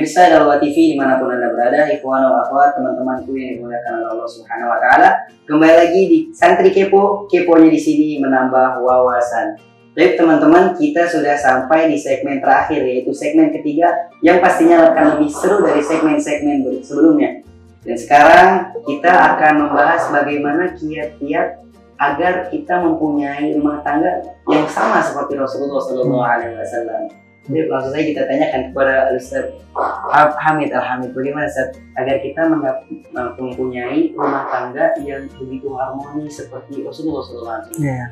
Pemirsa Dalwa TV dimanapun Anda berada, ikhwan wal akhwat, teman-temanku yang dimuliakan oleh Allah Subhanahu wa taala. Kembali lagi di Santri Kepo, keponya di sini menambah wawasan. Baik teman-teman, kita sudah sampai di segmen terakhir, yaitu segmen ketiga yang pastinya akan lebih seru dari segmen-segmen sebelumnya. Dan sekarang kita akan membahas bagaimana kiat-kiat agar kita mempunyai rumah tangga yang sama seperti Rasulullah SAW. Jadi langsung saja kita tanyakan kepada Ustaz Hamid Al-Hamid, bagaimana Ustaz agar kita mempunyai rumah tangga yang begitu harmoni seperti Rasulullah SAW. Iya.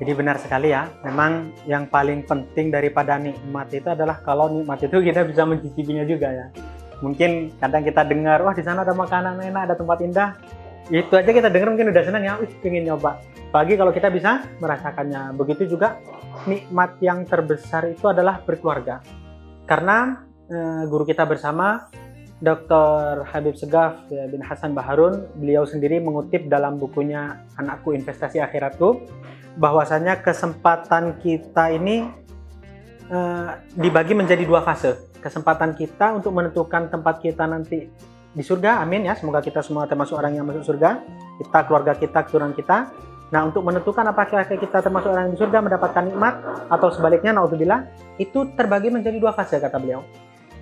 Jadi benar sekali ya, memang yang paling penting daripada nikmat itu adalah kalau nikmat itu kita bisa mencicipinya juga ya. Mungkin kadang kita dengar, wah di sana ada makanan enak, ada tempat indah, itu aja kita dengar mungkin udah senang ya, pengen nyoba. Apalagi kalau kita bisa merasakannya. Begitu juga nikmat yang terbesar itu adalah berkeluarga. Karena guru kita bersama Dr. Habib Segaf bin Hasan Baharun, beliau sendiri mengutip dalam bukunya Anakku Investasi Akhiratku, bahwasanya kesempatan kita ini dibagi menjadi dua fase. Kesempatan kita untuk menentukan tempat kita nanti di surga, amin ya, semoga kita semua termasuk orang yang masuk surga, kita, keluarga kita, keturunan kita. Nah, untuk menentukan apakah kita termasuk orang yang di surga mendapatkan nikmat atau sebaliknya, naudzubillah, itu terbagi menjadi dua fase kata beliau.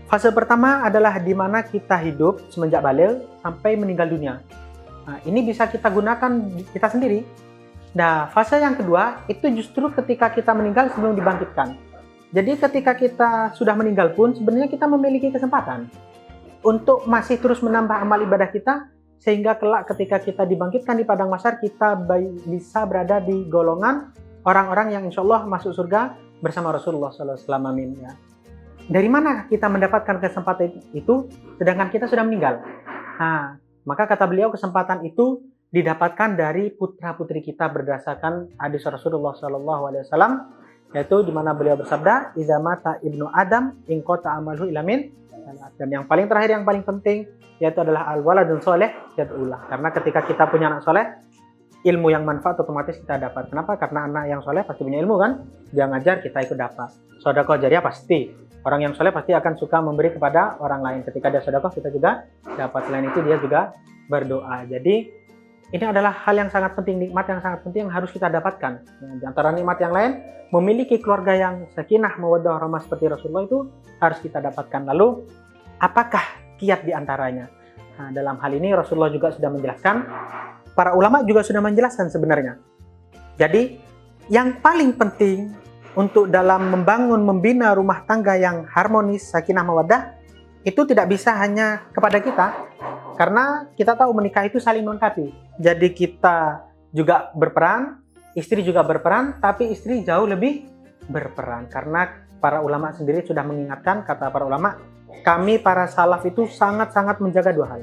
Fase pertama adalah di mana kita hidup semenjak baligh sampai meninggal dunia. Nah, ini bisa kita gunakan kita sendiri. Nah, fase yang kedua itu justru ketika kita meninggal sebelum dibangkitkan. Jadi ketika kita sudah meninggal pun sebenarnya kita memiliki kesempatan untuk masih terus menambah amal ibadah kita, sehingga kelak ketika kita dibangkitkan di padang mahsyar kita bisa berada di golongan orang-orang yang insya Allah masuk surga bersama Rasulullah SAW. Amin ya. Dari mana kita mendapatkan kesempatan itu sedangkan kita sudah meninggal? Nah, maka kata beliau kesempatan itu didapatkan dari putra-putri kita berdasarkan hadis Rasulullah SAW, yaitu di mana beliau bersabda, "Iza mata ibnu Adam in qata amaluhu illa min." Dan yang paling terakhir, yang paling penting, yaitu adalah al-waladun soleh yad'ullah. Karena ketika kita punya anak soleh, ilmu yang manfaat otomatis kita dapat. Kenapa? Karena anak yang soleh pasti punya ilmu kan? Dia ngajar, kita ikut dapat. Sedekah jariah pasti. Orang yang soleh pasti akan suka memberi kepada orang lain. Ketika dia sedekah, kita juga dapat. Selain itu dia juga berdoa. Jadi ini adalah hal yang sangat penting, nikmat yang sangat penting yang harus kita dapatkan. Di antara nikmat yang lain, memiliki keluarga yang sakinah, mawaddah, rahmah seperti Rasulullah itu harus kita dapatkan. Lalu, apakah kiat di antaranya? Nah, dalam hal ini Rasulullah juga sudah menjelaskan, para ulama juga sudah menjelaskan sebenarnya. Jadi, yang paling penting untuk dalam membangun, membina rumah tangga yang harmonis, sakinah, mawaddah, itu tidak bisa hanya kepada kita. Karena kita tahu menikah itu saling melengkapi. Jadi kita juga berperan, istri juga berperan, tapi istri jauh lebih berperan. Karena para ulama sendiri sudah mengingatkan, kata para ulama, kami para salaf itu sangat-sangat menjaga dua hal.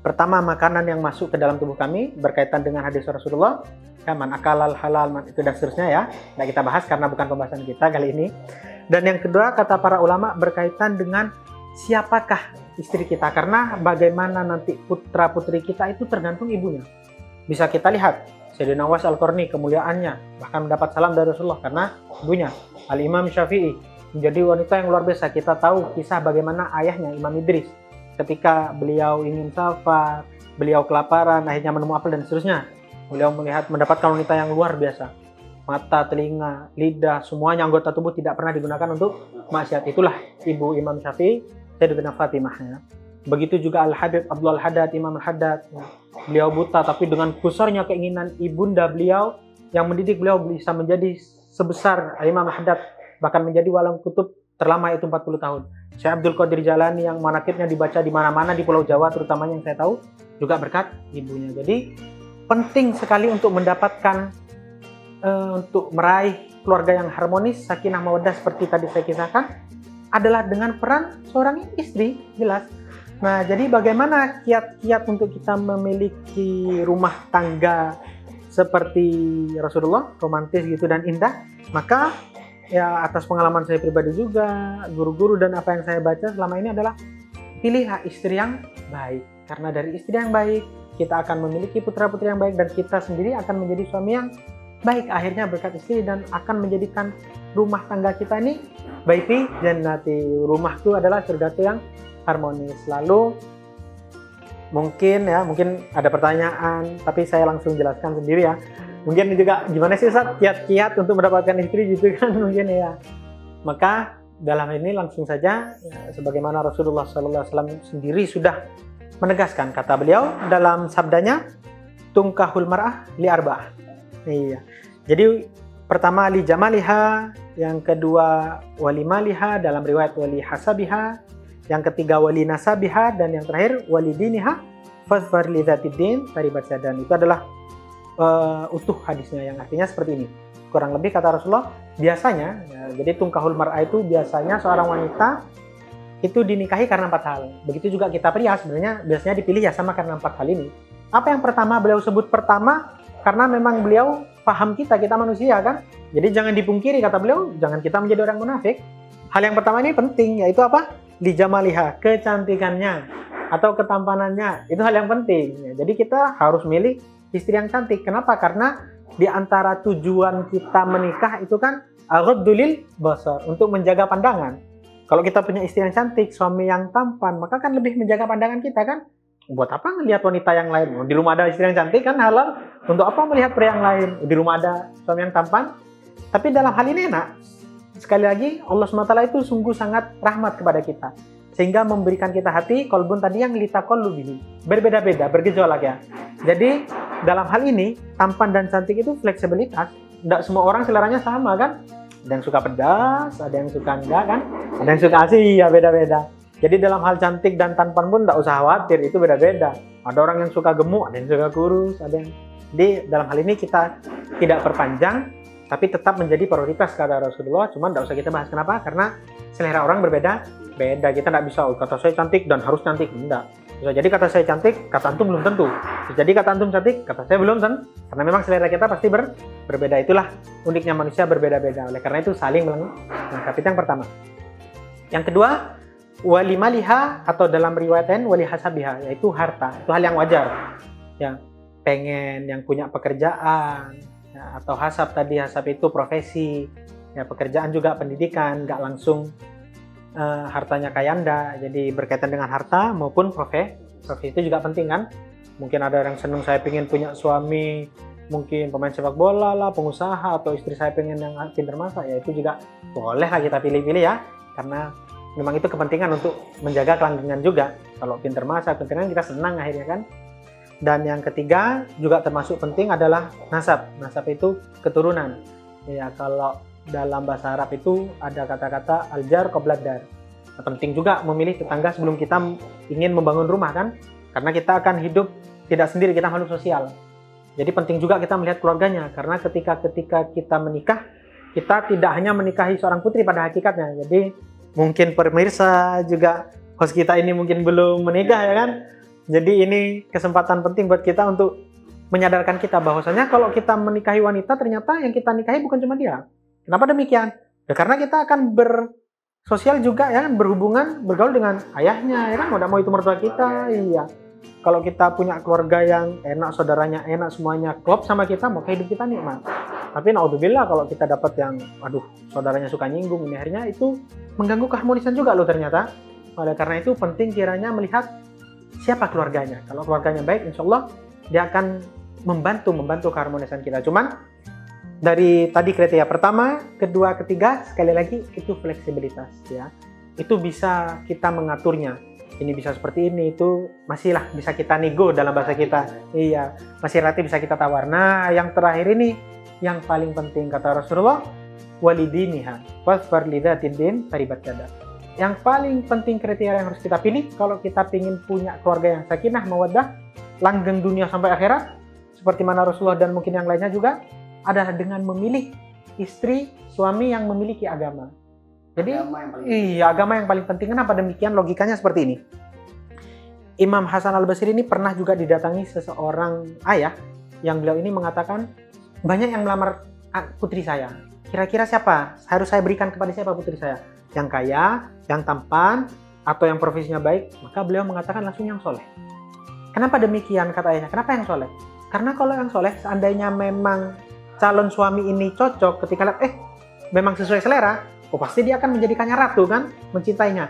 Pertama, makanan yang masuk ke dalam tubuh kami berkaitan dengan hadis Rasulullah, ya, man akalal halal, man itu dan seterusnya ya. Nah, kita bahas karena bukan pembahasan kita kali ini. Dan yang kedua, kata para ulama, berkaitan dengan siapakah istri kita, karena bagaimana nanti putra-putri kita itu tergantung ibunya. Bisa kita lihat Sayyidina Uwais Al-Qarni, kemuliaannya bahkan mendapat salam dari Rasulullah karena ibunya. Al-Imam Syafi'i menjadi wanita yang luar biasa. Kita tahu kisah bagaimana ayahnya Imam Idris ketika beliau ingin safar, beliau kelaparan, akhirnya menemukan apel dan seterusnya. Beliau mendapatkan wanita yang luar biasa. Mata, telinga, lidah, semuanya anggota tubuh tidak pernah digunakan untuk maksiat. Itulah ibu Imam Syafi'i, Sayyidatina Fatimah ya. Begitu juga Al-Habib Abdul Haddad, Imam Al-Haddad. Beliau buta, tapi dengan besarnya keinginan ibunda beliau yang mendidik beliau bisa menjadi sebesar Imam Al-Haddad, bahkan menjadi walam kutub terlama itu 40 tahun. Syekh Abdul Qadir Jalani yang manaqibnya dibaca di mana-mana di Pulau Jawa terutamanya yang saya tahu, juga berkat ibunya. Jadi penting sekali untuk mendapatkan untuk meraih keluarga yang harmonis, sakinah mawaddah seperti tadi saya kisahkan, adalah dengan peran seorang istri, jelas. Nah, jadi bagaimana kiat-kiat untuk kita memiliki rumah tangga seperti Rasulullah, romantis gitu dan indah? Maka ya atas pengalaman saya pribadi juga, guru-guru dan apa yang saya baca selama ini adalah pilihlah istri yang baik. Karena dari istri yang baik, kita akan memiliki putra-putri yang baik dan kita sendiri akan menjadi suami yang baik akhirnya berkat istri dan akan menjadikan rumah tangga kita ini baiti jannati, rumahku adalah surgaku yang harmonis. Lalu mungkin ada pertanyaan, tapi saya langsung jelaskan sendiri ya. Mungkin juga gimana sih Ustaz kiat-kiat untuk mendapatkan istri gitu kan mungkin ya. Maka dalam ini langsung saja sebagaimana Rasulullah SAW sendiri sudah menegaskan, kata beliau dalam sabdanya, tungkahul mar'ah li arba'ah. Iya. Jadi pertama li jamaliha, yang kedua wali maliha, dalam riwayat wali hasabiha, yang ketiga wali nasabiha, dan yang terakhir wali diniha fadfar li dzatiddin taribat sadan. Itu adalah utuh hadisnya, yang artinya seperti ini. Kurang lebih kata Rasulullah, biasanya jadi tungkahul mar'ah itu biasanya seorang wanita itu dinikahi karena 4 hal. Begitu juga kita pria sebenarnya biasanya dipilih ya sama karena 4 hal ini. Apa yang pertama beliau sebut pertama? Karena memang beliau paham kita manusia kan. Jadi jangan dipungkiri, kata beliau, jangan kita menjadi orang munafik. Hal yang pertama ini penting, yaitu apa? Lijamaliha, kecantikannya atau ketampanannya. Itu hal yang penting. Jadi kita harus milih istri yang cantik. Kenapa? Karena di antara tujuan kita menikah itu kan aghaddulil basar, untuk menjaga pandangan. Kalau kita punya istri yang cantik, suami yang tampan, maka kan lebih menjaga pandangan kita kan. Buat apa melihat wanita yang lain? Di rumah ada istri yang cantik kan halal. Untuk apa melihat pria yang lain? Di rumah ada suami yang tampan. Tapi dalam hal ini enak. Sekali lagi, Allah SWT itu sungguh sangat rahmat kepada kita. Sehingga memberikan kita hati, kolbun tadi yang litaqallubihi. Berbeda-beda, bergejolak ya. Jadi dalam hal ini, tampan dan cantik itu fleksibilitas. Tidak semua orang seleranya sama kan. Ada yang suka pedas, ada yang suka enggak kan. Ada yang suka asih, ya beda-beda. Jadi dalam hal cantik dan tampan pun tidak usah khawatir, itu beda-beda. Ada orang yang suka gemuk, ada yang suka kurus, ada yang... Jadi dalam hal ini kita tidak perpanjang, tapi tetap menjadi prioritas kata Rasulullah. Cuman tidak usah kita bahas kenapa, karena selera orang berbeda-beda. Kita tidak bisa, kata saya cantik dan harus cantik, tidak. Bisa jadi kata saya cantik, kata antum belum tentu. Bisa jadi kata antum cantik, kata saya belum tentu. Karena memang selera kita pasti berbeda. Itulah uniknya manusia, berbeda-beda. Oleh karena itu saling melengkapi. Itu yang pertama. Yang kedua, wali maliha, atau dalam riwayat lain wali hasabiha, yaitu harta. Itu hal yang wajar. Yang pengen, yang punya pekerjaan, ya, atau hasab tadi, hasab itu profesi, ya pekerjaan juga pendidikan, nggak langsung hartanya kayak Anda. Jadi berkaitan dengan harta maupun profesi itu juga penting kan. Mungkin ada yang senang, saya pengen punya suami mungkin pemain sepak bola lah, pengusaha, atau istri saya pengen yang pintar masak, ya itu juga boleh lah kita pilih-pilih ya, karena memang itu kepentingan untuk menjaga kelanggengan juga. Kalau pintar masak, pintar kita senang akhirnya kan. Dan yang ketiga juga termasuk penting adalah nasab. Nasab itu keturunan. Ya, kalau dalam bahasa Arab itu ada kata-kata aljar qoblad dar. Nah, penting juga memilih tetangga sebelum kita ingin membangun rumah kan. Karena kita akan hidup tidak sendiri, kita makhluk sosial. Jadi penting juga kita melihat keluarganya. Karena ketika kita menikah, kita tidak hanya menikahi seorang putri pada hakikatnya. Jadi mungkin pemirsa juga, host kita ini mungkin belum menikah ya kan. Jadi ini kesempatan penting buat kita untuk menyadarkan kita bahwasanya kalau kita menikahi wanita, ternyata yang kita nikahi bukan cuma dia. Kenapa demikian? Ya karena kita akan bersosial juga ya kan, berhubungan, bergaul dengan ayahnya ya kan, mau itu mertua kita. Iya. Kalau kita punya keluarga yang enak, saudaranya enak, semuanya klop sama kita, maka hidup kita nikmat. Tapi naudzubillah kalau kita dapat yang saudaranya suka nyinggung, ini akhirnya itu mengganggu keharmonisan juga loh ternyata. Oleh karena itu penting kiranya melihat siapa keluarganya. Kalau keluarganya baik, insya Allah dia akan membantu keharmonisan kita. Cuman dari tadi kriteria pertama, kedua, ketiga, sekali lagi itu fleksibilitas ya. Itu bisa kita mengaturnya. Ini bisa seperti ini, itu masihlah bisa kita nego dalam bahasa kita. Iya, masih relatif bisa kita tawar. Nah, yang terakhir ini yang paling penting kata Rasulullah, walidiniha wasfar lidzatiddin taribat yadak. Yang paling penting kriteria yang harus kita pilih kalau kita ingin punya keluarga yang sakinah mawaddah, langgeng dunia sampai akhirat, seperti mana Rasulullah dan mungkin yang lainnya juga, adalah dengan memilih istri, suami yang memiliki agama. Jadi, agama yang paling penting. Kenapa demikian? Logikanya seperti ini. Imam Hasan al-Basri ini pernah juga didatangi seseorang ayah yang beliau ini mengatakan, banyak yang melamar putri saya. Kira-kira siapa? Harus saya berikan kepada siapa putri saya? Yang kaya, yang tampan, atau yang profesinya baik? Maka beliau mengatakan langsung yang soleh. Kenapa demikian kata ayahnya? Kenapa yang soleh? Karena kalau yang soleh, seandainya memang calon suami ini cocok, ketika lihat, memang sesuai selera, pasti dia akan menjadikannya ratu kan, mencintainya.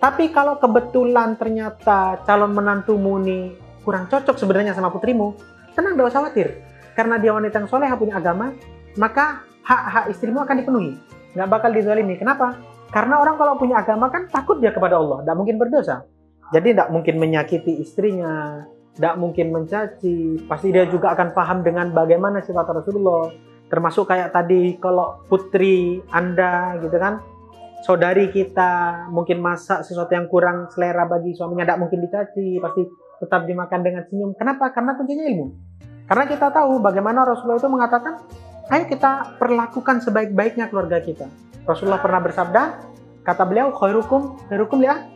Tapi kalau kebetulan ternyata calon menantumu ini kurang cocok sebenarnya sama putrimu, tenang, gak usah khawatir. Karena dia wanita yang soleh, punya agama, maka hak-hak istrimu akan dipenuhi. Nggak bakal dizalimi. Kenapa? Karena orang kalau punya agama kan takut dia kepada Allah, nggak mungkin berdosa. Jadi nggak mungkin menyakiti istrinya, nggak mungkin mencaci. Pasti dia juga akan paham dengan bagaimana sifat Rasulullah. Termasuk kayak tadi, kalau putri Anda gitu kan, saudari kita mungkin masak sesuatu yang kurang selera bagi suaminya, tidak mungkin dicaci, pasti tetap dimakan dengan senyum. Kenapa? Karena kuncinya ilmu. Karena kita tahu bagaimana Rasulullah itu mengatakan, ayo kita perlakukan sebaik-baiknya keluarga kita. Rasulullah pernah bersabda, kata beliau, khairukum ya.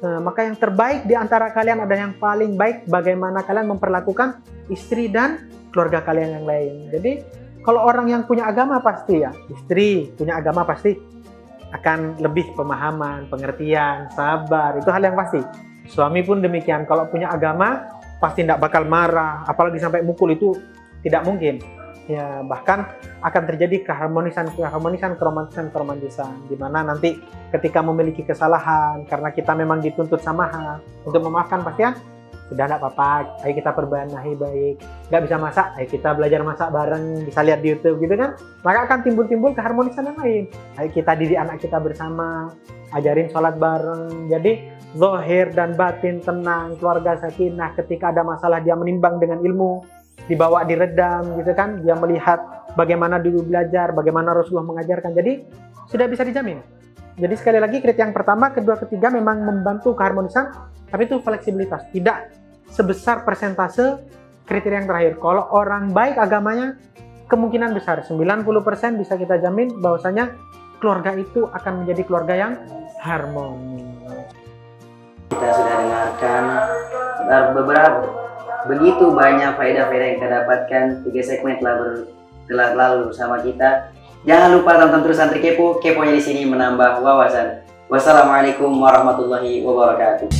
Maka yang terbaik di antara kalian ada yang paling baik bagaimana kalian memperlakukan istri dan keluarga kalian yang lain. Jadi kalau orang yang punya agama pasti ya, istri punya agama pasti akan lebih pemahaman, pengertian, sabar, itu hal yang pasti. Suami pun demikian, kalau punya agama pasti tidak bakal marah, apalagi sampai mukul, itu tidak mungkin. Ya, bahkan akan terjadi keromantisan, di mana nanti ketika memiliki kesalahan, karena kita memang dituntut samaha untuk memaafkan, pastian sudah tidak apa-apa, ayo kita perbanahi baik. Nggak bisa masak, ayo kita belajar masak bareng, bisa lihat di YouTube gitu kan. Maka akan timbul keharmonisan yang lain. Ayo kita didik anak kita bersama, ajarin sholat bareng. Jadi zahir dan batin tenang, keluarga sakinah. Ketika ada masalah dia menimbang dengan ilmu, dibawa diredam gitu kan. Dia melihat bagaimana dulu belajar, bagaimana Rasulullah mengajarkan. Jadi sudah bisa dijamin. Jadi sekali lagi, kriteria yang pertama, kedua, ketiga memang membantu keharmonisan, tapi itu fleksibilitas, tidak sebesar persentase kriteria yang terakhir. Kalau orang baik agamanya, kemungkinan besar 90% bisa kita jamin bahwasanya keluarga itu akan menjadi keluarga yang harmonis. Kita sudah dengarkan begitu banyak faedah-faedah yang kita dapatkan. 3 segmen telah lalu bersama kita. Jangan lupa tonton terus Santri Kepo, keponya di sini menambah wawasan. Wassalamualaikum warahmatullahi wabarakatuh.